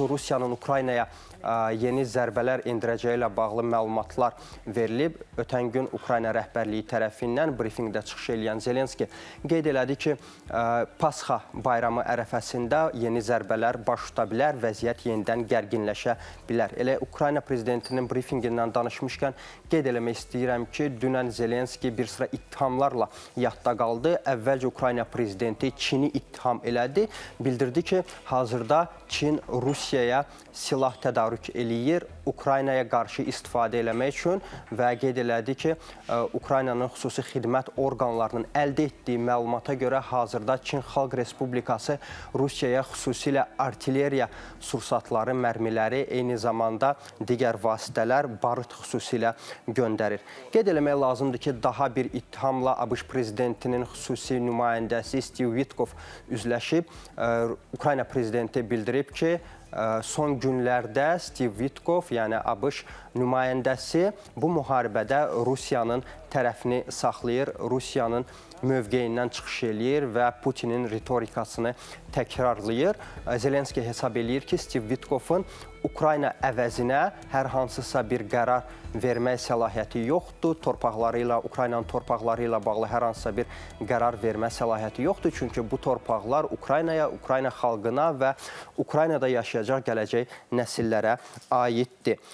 Rusiyanın Ukraynaya yeni zərbələr endirəcəyi ilə bağlı məlumatlar verilib. Ötən gün Ukrayna rəhbərliyi tərəfindən brifinqdə çıxış edən Zelenski qeyd elədi ki, Pasxa bayramı ərəfəsində yeni zərbələr baş tuta bilər, vəziyyət yenidən gərginləşə bilər. Elə Ukrayna prezidentinin brifinqindən danışmışkən qeyd eləmək istəyirəm ki, dünən Zelenski bir sıra ittihamlarla yadda qaldı. Əvvəlcə Ukrayna prezidenti Çini ittiham elədi. Bildirdi ki, hazırda Çin Rusiyaya silah tədarük eləyir, Ukraynaya qarşı istifadə eləmək üçün və qeyd elədi ki, Ukraynanın xüsusi xidmət orqanlarının əldə etdiyi məlumata görə hazırda Çin Xalq Respublikası Rusiyaya xüsusilə artilleriya sursatları, mərmiləri, eyni zamanda digər vasitələr, barıt xüsusilə göndərir. Qeyd eləmək lazımdır ki, daha bir ittihamla ABŞ prezidentinin xüsusi nümayəndəsi Steve Witkoff üzləşib. Ukrayna prezidenti bildirib ki, son günlərdə Steve Witkoff, yəni ABŞ nümayəndəsi bu müharibədə Rusiyanın tərəfini saxlayır, Rusiyanın mövqeyindən çıxış eləyir və Putinin ritorikasını təkrarlayır. Zelenski hesab eləyir ki, Steve Witkoffun Ukrayna əvəzinə hər hansısa bir qərar vermək səlahiyyəti yoxdur. Ukraynanın torpaqları ilə bağlı hər hansısa bir qərar vermə səlahiyyəti yoxdur. Çünki bu torpaqlar Ukraynaya, Ukrayna xalqına və Ukraynada yaşayacaq gələcək nəsillərə aiddir.